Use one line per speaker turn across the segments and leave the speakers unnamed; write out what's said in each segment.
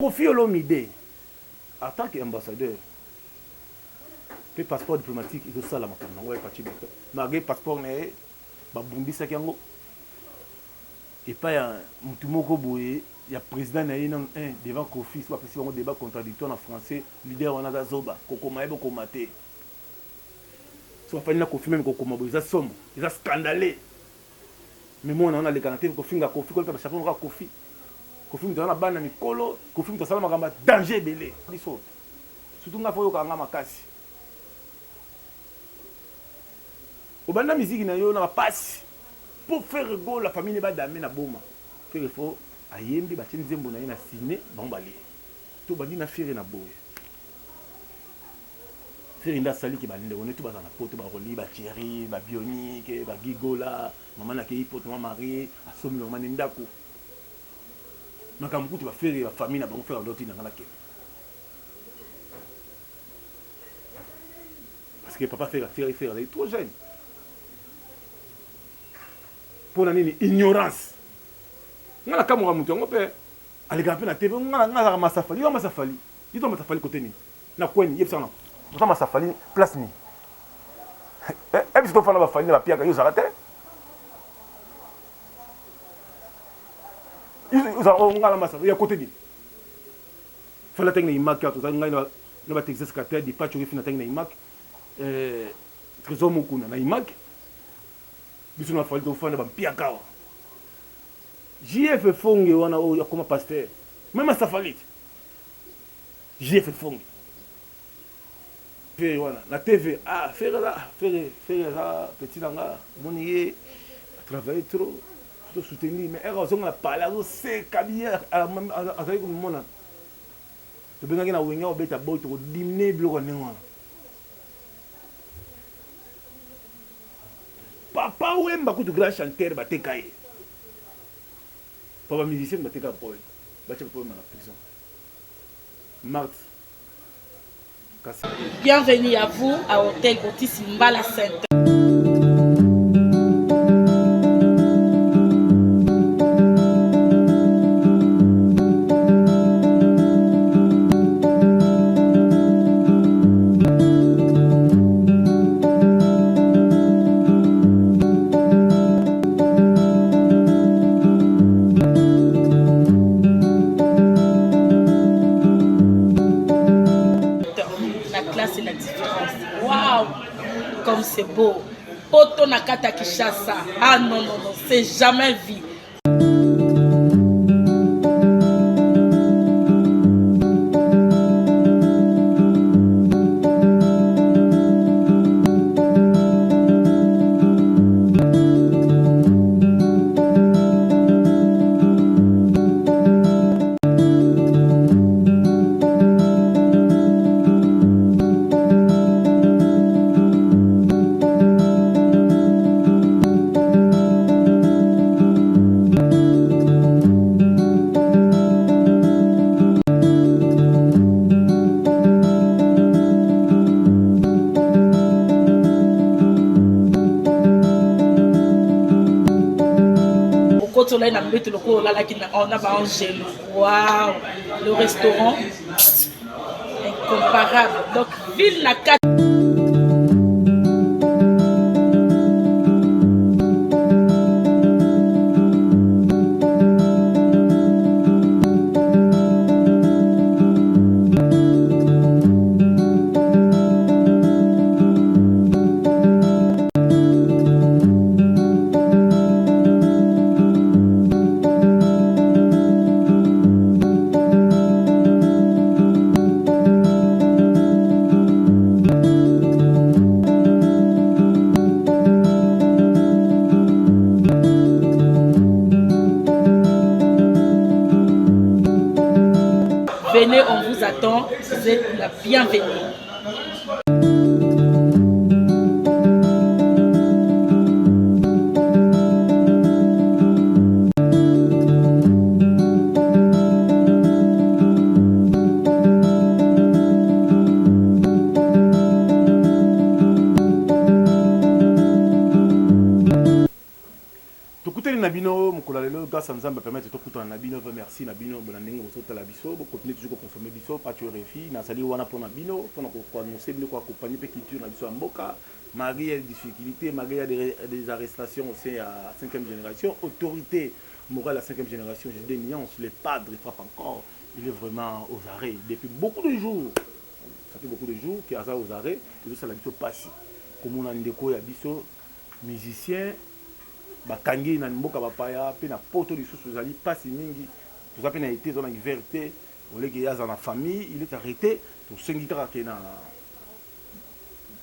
Kofi Olomide, en tant qu'ambassadeur, le passeport diplomatique, il faut ça la matin. Ouais, parti de malgré passeport mais babundi ça kiango. Et pas un mutumoko boye, il y a président naïe non un devant Kofi, soit parce qu'on débat contradictoire en français, leader on a zoba, koko maebo komate. Soit pas ni na Kofi même koko mabo, ils somme, ils a scandalé. Mais moi on a les canadiens Kofi nga Kofi ko pas chapeau nga Kofi. Kofi mutana bana mikolo, Kofi mutasala makamba danger belé. Biso. Surtout nga foyo kanga makasi. Obanda musique na yo na passe pour faire go la famille ba damé na boma. Faire il faut ayembi ba tini zembo na na ciné bambali. To bandi na faire na boye. Faire inda sali ki balinde on est tout bazana poto ba roli ba Thierry, ba Bionique, ba Gigola, maman na ki poto maman marié, asomi maman ndako. Makambu tu va faire la famille na ba faire d'autres na ngana ke. Parce que papa fait la Thierry faire il est trop jeune. Pour la ignorance. On a kamera mutu on peut aller grimper na TV on a masafali yo masafali il doit masafali côté ni na kweni yebsa na on masafali place ni et puis to fala ba fali ba piaka yo zarate ils on a masafali ya côté ni fala technique imak to za ngai na ba texas kater di patcho fina technique imak trésor mukuna na imak biso na fali to fana ba piaka JF Fonge wana o comme pasteur même ça falit JF Fonge fait wana la TV faire là petit langa monier travailler trop tout soutenir mais heureusement la parler c'est cabia avec comme mona to benga na wenga obeta boy to diminuer bloc na wana papa wemba ku grand chanteur batekaye papa musicien bateka problème bacha problème à la prison Marthe.
Bienvenue à vous à Hôtel Otis Mbala Center. Comme c'est beau. Poto Nakata Kishasa. Ah non, non, non, c'est jamais vu. On a mangé. Waouh! Le restaurant incomparable. Donc, Ville Nakata. Venez, on vous attend, vous êtes la bienvenue.
le gars sans me permettre de tout en abino, merci Nabino, bonanengo, vous la biso, vous continuez toujours à consommer biso, pas tuer refi, n'a sali wana pour Nabino, pour nous annoncer, nous accompagner pour culture Nabiso en Boka, Marie a des difficultés, Marie a des arrestations aussi à 5e génération, autorité morale à 5e génération, j'ai des nuances, les padres frappent encore, il est vraiment aux arrêts, depuis beaucoup de jours, ça fait beaucoup de jours qu'il y a ça aux arrêts, et ça la biso passe, comme on a une déco, il y a biso, musicien, bakangi na mboka bapaya pe na poto lisusu zali pasi mingi toza pe na été zona liberté oleki yaza na famille il est arrêté to sengi kaka ke na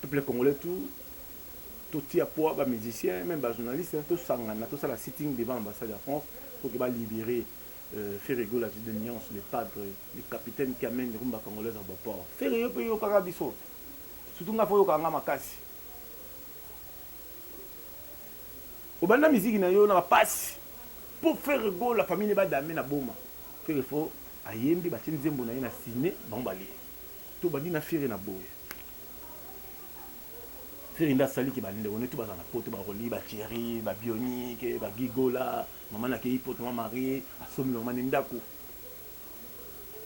peuple congolais tout tia poa ba musicien même ba journaliste to sangana to sala sitting devant l'ambassade de France pour que ba libérer Ferrego la de nuance les padres les capitaines qui amènent rumba congolaise à baport Ferrego pe yo kaka biso surtout nga fo yo kanga makasi au banda musique na yo na passe pour faire go la famille ba damé na boma faire faut ayembi ba tini zembo na ye na ciné bambali to bandi na faire na boye faire nda sali ki bande on est tout ba na poto ba roli ba Thierry ba Bionique ba Gigola maman na ke poto maman Marie asomi maman ndako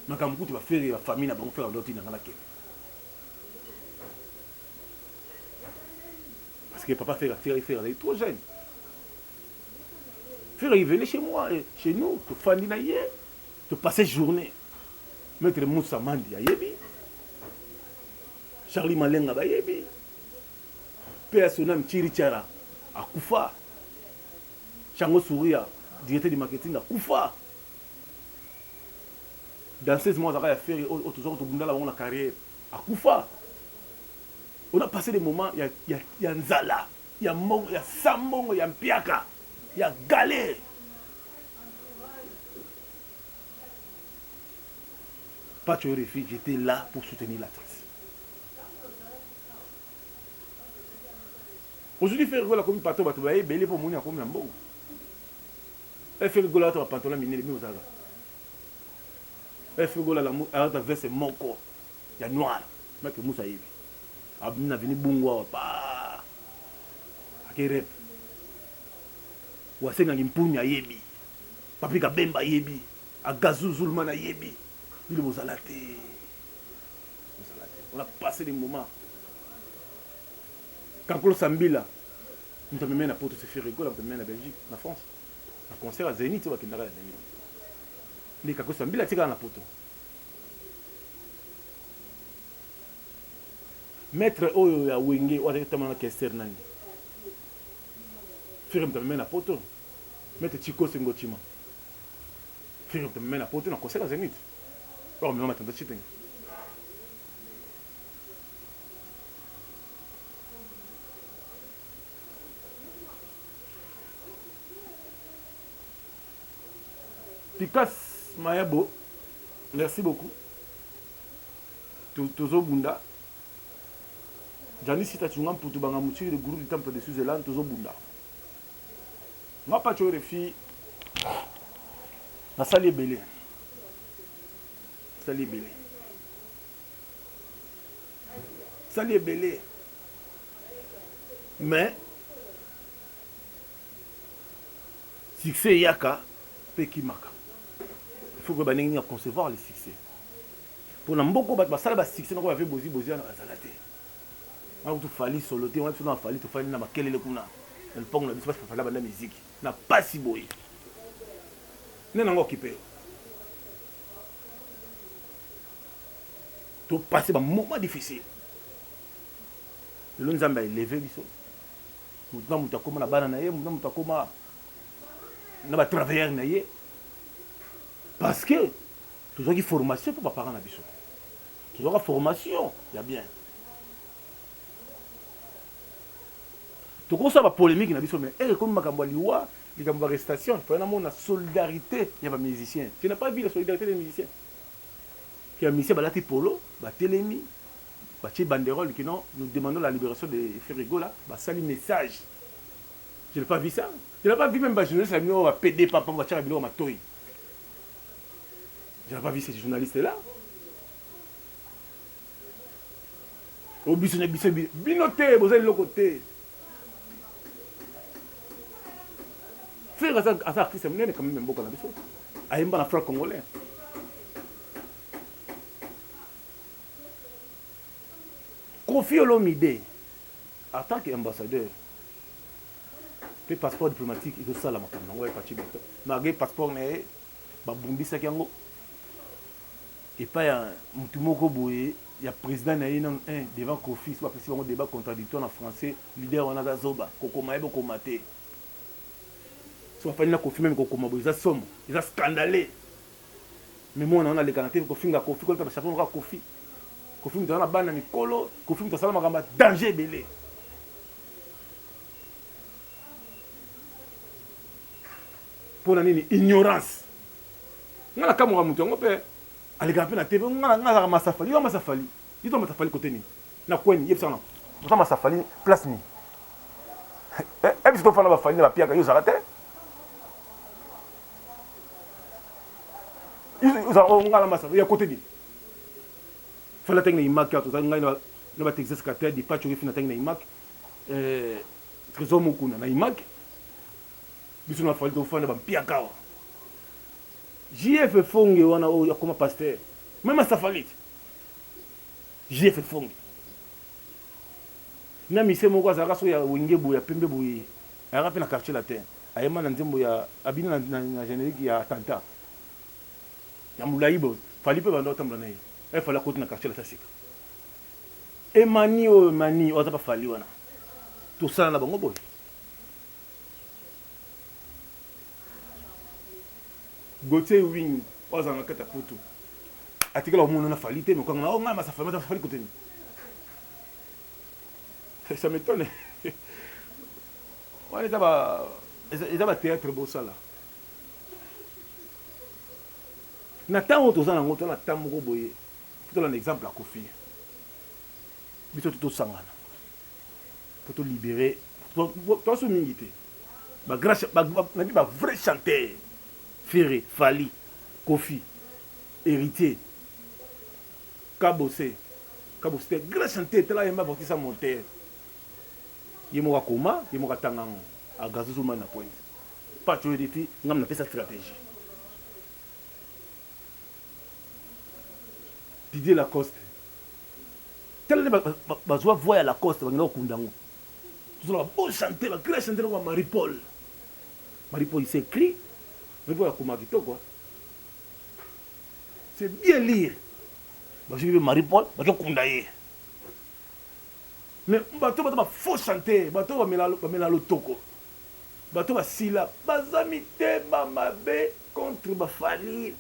makamkuti ba faire ba famille na bango faire l'autre na ke parce que papa faire il est trop jeune. Il venait chez moi, chez nous, tu fais tu passais journée. Maître Moussa Mandi, Charlie Malenga, Père Sonam Chirichara, à Koufa, Chango Souria, directeur du marketing à Koufa. Dans 16 mois, on a fait la carrière à Koufa. On a passé des moments, il y a Nzala, il y a Mong, il y a Sambong, il y a Mpiaka. Il y a galère. Pas de refus, j'étais là pour soutenir l'actrice. Aujourd'hui, faire la commune patron, tu vas belé pour mon comme un bon. Elle fait le gola, tu vas pantalon miné les mieux. Elle fait le gola, la veste est mon corps. Il y a noir. Mais que Moussa Yébi. Abdina venu bungwa, pas. À quel rêve? Wasenga ngimpunya yebi papika bemba yebi agazu zulmana yebi il mozalate on a passé des moments quand Sambila nous avons mené à Porto Ferrego nous avons mené à Belgique en France un concert à Zénith tu vois qu'il n'a rien mais quand Sambila tu na Porto maître oyo ya wenge wa tamana kester nani Faire un peu à poto, mettre Chico Sengochima. Faire un peu à poto, on a conseillé à Zénith. Alors, mais on m'a tenté de chiter. Pikas Mayabo, merci beaucoup. Tozo Bunda. Jani Sita Chungam pour tout le groupe du temple de Suzélan, Tozo Bunda. Je ne pas tuer les filles. La salle est belée. Salle est belée. Salle est belée. Mais, succès yaka, peki maka. Il faut que nous puissions concevoir le succès. Pour nous, beaucoup de succès, nous avons fait bozi à la salade. Nous avons fallu soloter, nous avons fallu na makele le kuna. Le pont na bispas pour faire la musique. Na pas si boy. N'est pas occupé. Tu passer un moment difficile. Le Nzamba est levé biso. Nous avons comme la banane naie, nous avons comme na travailleur naie. Parce que tu as une formation pour pas parler na biso. Tu as une formation, il y a bien. Tu as une polémique na biso mais comme makambo liwa, makambo arrestation, il faut une solidarité, il y a des musiciens. Tu n'as pas vu la solidarité des musiciens. Il y a un musicien balati polo, ba telemi, ba ti banderole qui non, nous demandons la libération de Ferrego là, ba sali message. Je n'ai pas vu ça. Je n'ai pas vu même ba journaliste là, on va péder papa, on va tirer biloko matoi. Je n'ai pas vu ces journalistes là. Au bisone binoté, vous allez le côté. frère aza artiste monene quand même mboka na biso ayemba na frère congolais Kofi Olomide en tant qu'ambassadeur le passeport diplomatique il faut ça la makambo nango parti beto malgré passeport mais babumbisaki yango epai ya mutu moko boye ya président na ye non un devant Kofi soit apesi bango débat contradictoire en français leader wana aza zoba kokoma ye bokoma te so afani na Kofi même kokoma boye eza somo eza scandaleux mais mona ona alekana te kofinga Kofi koleka bachapeau moka Kofi Kofi mutu aza na bana mikolo Kofi mutu asala makambo ya danger ebele mpona nini ignorance nga na kamoka mutu yango mpe alekana mpe na tv nga azaka masafali yo masafali yito masafali kote nini na kweni yebisaka na ota masafali place nini ebisi tofanda bafali na bapiaka yo ozaka te nga na masafali ya kote nini fala tenge na imak ya tozali ngai na batexescateur dipacho okefi na tenge na imak trésor mokuna na imak biso na fali tofanda bampiaka awa JF Fonge wana oyo akoma pasteur même safali JF Fonge na mise moko azalaka so ya wenge boye ya pembe boye ayaka mpe na quartier latin ayema na nzembo ya abina na générique ya tanta ya molai boye fali mpe banda otambola na ye efali akoti na quartier latin sika emani oyo emani oyo aza bafali wana tosala na bango boye Gauthier Wing oza na kata putu atikala omono na fali te mekanga na nga masafali kote ni ça m'étonne wana eza bathéâtre bosala na ntango toza nango toza na ntango moko boye tola na exemple ya Kofi biso tosangana po tolibere toaso mingi te nabi bavrai chanteur Ferré, Fali, Kofi, Héritier, Kabose, c'était grand chanteur, tel a porté sa monter. Il m'a koma, il m'a tangang, à Gazouzouma na point. Pas tu des filles, on a fait sa stratégie. Didier Lacoste. Tel est besoin de voir Lacoste, on a kundango. Tout ça, bon chanteur, grand chanteur, Marie-Paul. Marie-Paul, il s'écrit. C'est bien lire. Je vais Marie-Paul, je vais Kundaye. Mais bato va faux chanter, bato va mettre le toko. Bato va sila, bazamite mamabe contre Bafali,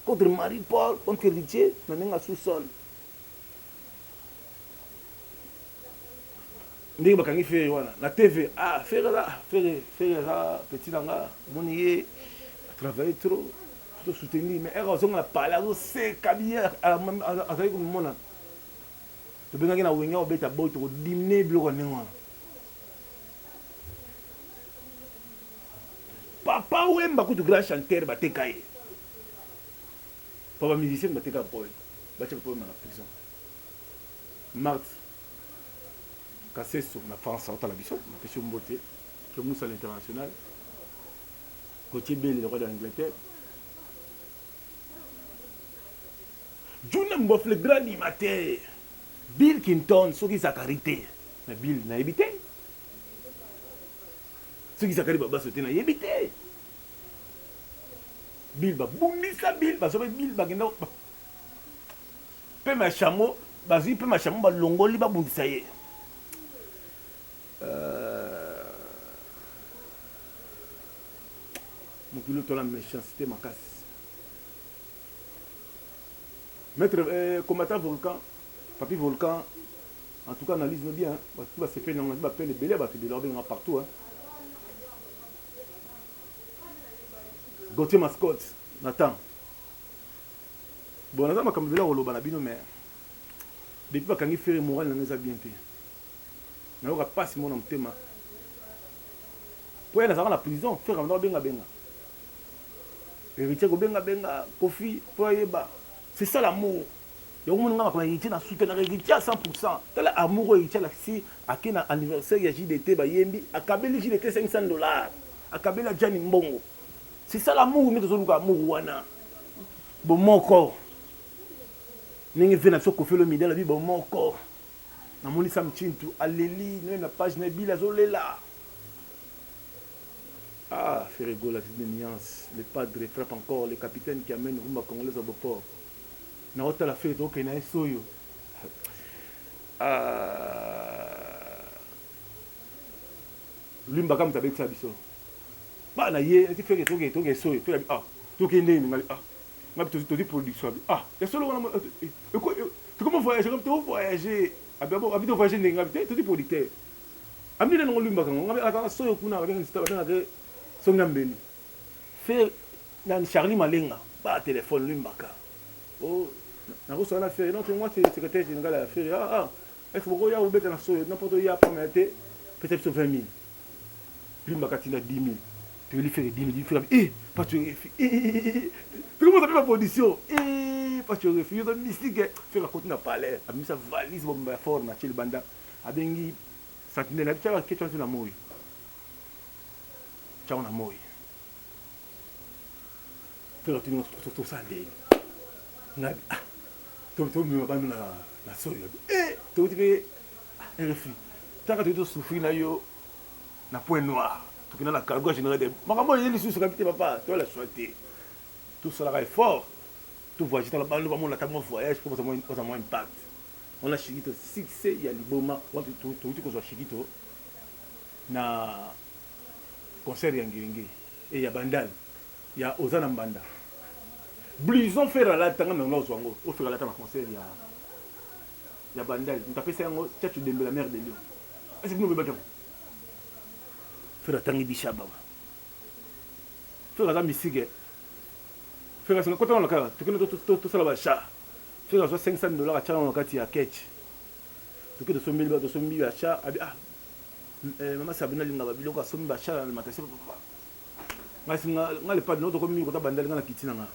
contre Marie-Paul, contre Richie, nanenga sous-sol. Ndenge bakangi fere wana na TV fere là petit langa monier travailler trop to soutenir mais erreur zonga parler zo c'est kabia azali ko mona to benga na wenga obeta boy to diminuer biloko nengwana papa wemba kutu grand chanteur batekaye papa musicien bateka boy bacha boy na prison Marthe Kassesso na France à la biso na pêche mbote que Moussa l'international Gauthier Bell le roi de l'Angleterre Juna Mbof le grand animateur Bill Clinton ceux qui sacarité mais Bill na évité ceux qui sacarité baba sauté na évité Bill ba bundisa Bill ba sobe Bill ba genda pe ma chameau bazi pe ma chameau ba longoli ba bundisa ye mon pilote la méchanceté ma casse maître combattant volcan papi volcan en tout cas analyse bien tu vas se faire on va appeler les belés va te délober partout hein Gauthier mascotte Nathan bon Nathan ma comme vela roloba na bino mais depuis ba kangi faire moral na neza bien te na oka passe mon motema pour aller dans la prison faire on benga héritier ko benga Kofi pour yeba c'est ça l'amour yo mon ngama ko héritier na soutenir héritier à 100% tel amour héritier là si akena anniversaire ya JDT ba yembi akabeli JDT $500 akabela jani mbongo. C'est ça l'amour, mais toujours l'amour wana. Bon mon corps. Ningi vena so ko felo midela bi bon mon corps. Na moni sam chintu aleli na page na bila zolela. Ah, Ferrego, la petite nuance. Le padre frappe encore le capitaine qui amène Rumba Congolaise au Boport. Na ota la fête ok na soyo. Lumba comme tabek ça biso. Ba na ye, tu fais que tu soyo, tu ah, tu qui ndé ngali ah. Ngabi tu production ah, ya solo wana tu comment voyager comme tu voyager. Ababo abito voyager ngabi tu producteur. Amni na ngolumba kango ngabi aka soyo kuna ba ngista ba ngake Songambeli. Fait dans Charlie Malenga, pas téléphone Lumbaka. Oh, na ko sala fait non c'est moi c'est secrétaire général à faire. Ah, est-ce que vous avez bête na so n'importe où y a prometté peut-être 20 000. Lumbaka tina 10 000. Tu lui faire 10 000, tu fais eh pas tu refus. Tu comment ça fait ma position? Pas tu refus, donc mystique fait la côté na palais. A mis sa valise bomba fort na chez le banda. A bengi sentinelle habituel que tu as na moi. Ciao na moi. Fais tu tout ça ndé. Na ah. Tu me bandu na soyo. Tu fais un refus. Tant que tu souffrir na yo na point noir. Tu na la cargo général de. Makambo yeli sous capité papa, tu la souhaiter. Tout cela est fort. Tout voyage dans la bande va mon la tamo voyage pour moins impact. On a chigito succès il y a liboma, tu ko so chigito na concert yangiringi et ya bandal ya ozana mbanda blison faire la tanga na lozwango o faire la tanga concert ya bandal ntapesa yango tchatchu dembe la mère de Lyon est-ce que nous be batam faire tanga bishaba faire la musique faire ça quand on la ka tout ça la cha faire ça $500 à chana wakati ya catch tu que de 100 000 cha ah Maman Sabina linga babiloko asomi bachala na matation papa. Ngasi ngale pas notre komi ko ta bandali ngana kitina nga.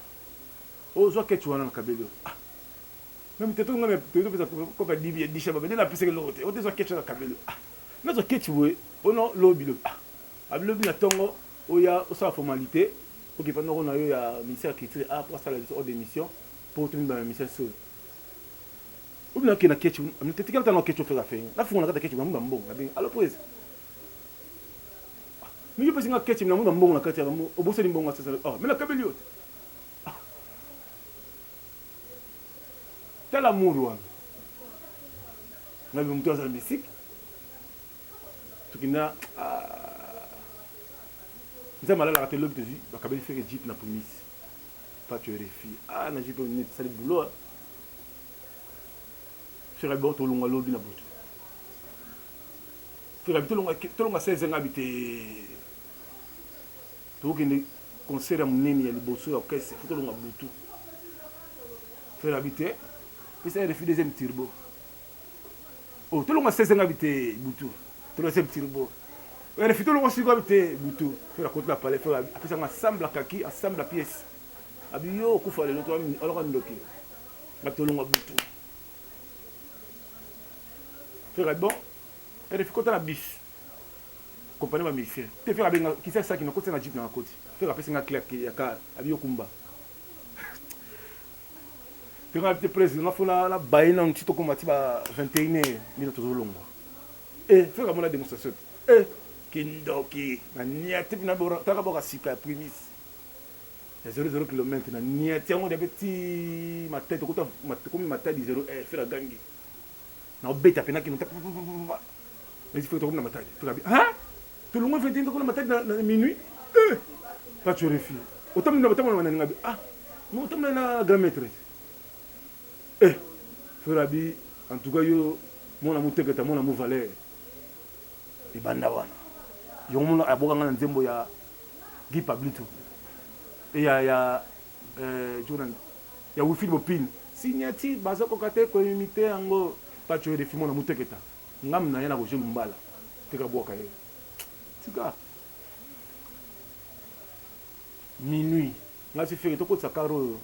O zo ketu wana na kabelo. Ah. Même teto ngame teto pesa ko ba dibi disha ba na pesa ke lote. O te zo ketu na kabelo. Ah. Na zo ketu we ono lobby lo. Ah. Abilobi na tongo o ya o sa formalité. O ki pendant na yo ya ministère culture a pour ça la d'émission pour tout dans la ministère so. Ou bien qu'il y a quelque chose, mais tu as quelque chose à faire. Là, il faut que tu aies quelque chose à faire. Alors, pour ça, mais je pense que quelque chose à faire. Au bout de bon, mais la cabellote. Tel amour, on a vu un peu de musique. Tout qui n'a nous avons la télé de vie, la cabelle fait que jeep na prémisse. Pas tu es filles. Ah, na jeep on ça le boulot. Faire bon tout long à l'eau bien bout. Faire tout long à 16 ans habité. Tout qui ne concert à mon nez il bosso au caisse tout long à bout. Faire habiter. Puis ça refuse deuxième turbo. Oh tout long à 16 ans habité bout. Troisième turbo. Ouais refuse tout long à 6 ans habité bout. Faire la côte la palais faire après ça ensemble la kaki ensemble la pièce. Abiyo ku fallait l'autre alors on bloqué. Ma tout long à bout. Faire bon, et il faut qu'on a biche. Compagnie ma mission. Tu fais bien qui c'est ça qui nous coûte na jeep na côté. Faire après c'est un clair qui ya ka abiyo kumba. Tu vas être président, faut la baïna un petit peu comme ba 21 minutes au long. Et faire mon démonstration. Et kindoki na niati na bora taka boka sika prémisse. Ya 0 km na niati on des petits ma tête comme ma tête 0 faire gangi. Na beta pena ki no tap mais il faut tomber na matadi tu vas bien hein tout le monde fait dire que na matadi na minuit pas tu refus autant na batama na ngabi ah no autant na grand maître Ferabi en tout cas yo mon amour teketa mon amour valeur e banda wana yo mon aboka ngana nzembo ya Guy Pablito et ya Jordan ya wifi bopin signati bazako kate ko imiter yango pas tu es des films na muteketa ngam na yana ko jelu mbala teka boka ye tika minuit nga si faire to ko tsakaro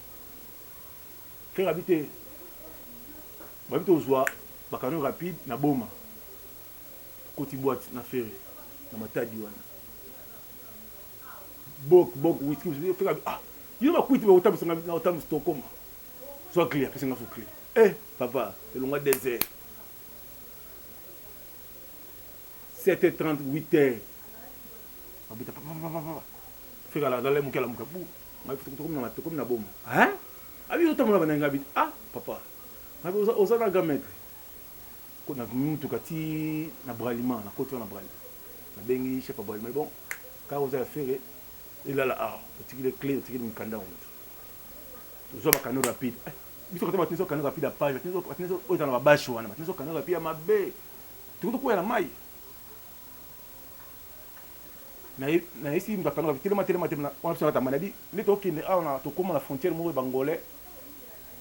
faire habiter babito ozwa bakano rapide na boma. Côté boîte na ferry na matadi wana bok whisky ah il m'a quitté au temps Stockholm soit clair parce que c'est clair eh papa c'est le mois désert 7h30 8h abita papa fika la dale mukela mukabu mai futu comme na boma hein abi autant na bananga bi ah papa mai osana gametre ko na mutu kati na braliment na côté na braliment na bengi chef braliment mais bon quand vous avez fait il a la ah tu les clés tu les mukanda on zo ba canaux rapide biso ko tama canaux rapide à page tinzo o dans la bache wana tinzo canaux rapide ma be tu ko na mai na esi mtu canaux rapide telema na on a ta manabi ni to kinde a on a to comme la frontière mo bangolais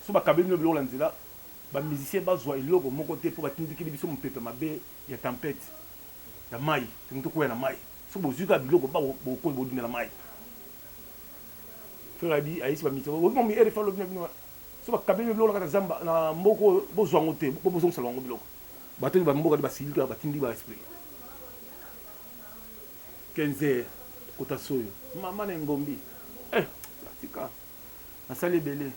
so ba kabeli no biloko nzila ba musicien bazwa iloko moko te po batindiki biso mpepe mabe ya tempête ya mai tu ko na mai so bozuka biloko ba boko bodina la mai Ferabi aïsi ba mito wo mo ere falo bino so ba kabeli biloko kata zamba na mboko bozwa ngote bo bozong salongo biloko batoni ba mboka ba silika batindi ba esprit 15h kota soyo mama na ngombi tika nasali belé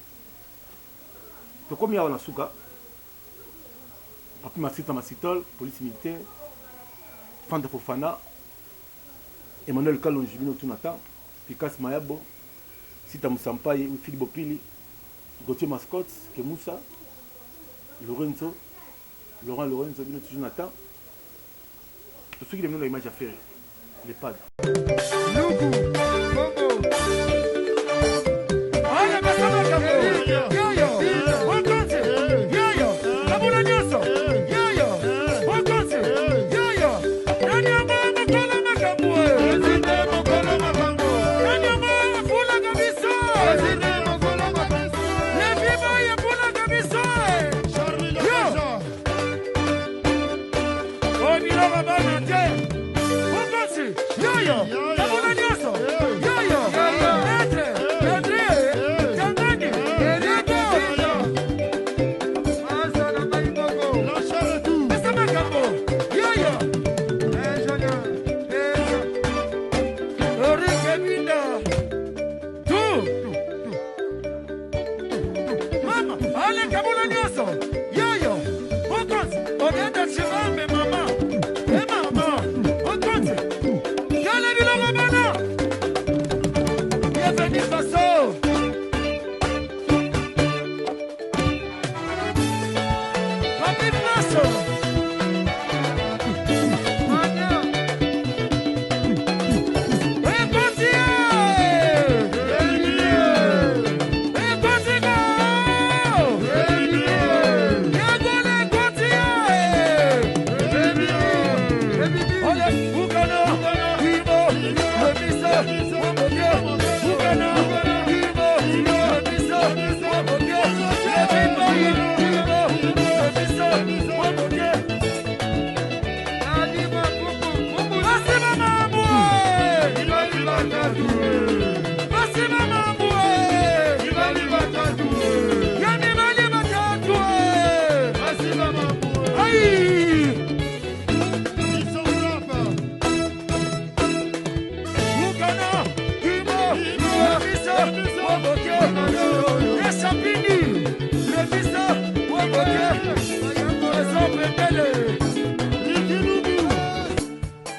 to komi ya na suka papi masitol police militaire Fanta Fofana Emmanuel Kalonji bino tunata Pikas Mayabo Sita Musampai Philippe Bopili Gauthier Mascotte Kemusa Laurent Lorenzo bino tunata tout ce qui est l'image à faire les pads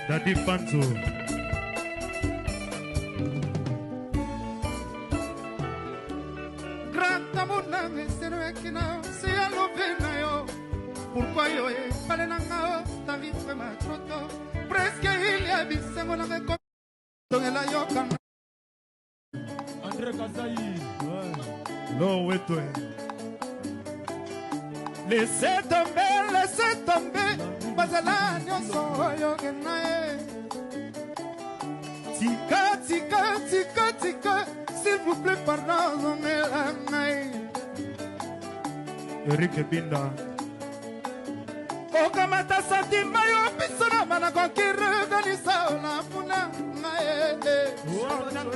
Daddy Fanto.
Grand amour na mesero ekina si alovena yo. Pourquoi yo e pale na ngao ta vie vraiment trop tôt. Presque il y a bisengo na me tongela yo kan.
André Kazaï. Non, ouais toi.
Laissez tomber, bazala nyonso oyo kenae. Tika, s'il vous plaît, pardon, on est là,
Eric Binda.
Okamata santima yo pisona mana kokire ganisa ona puna nae.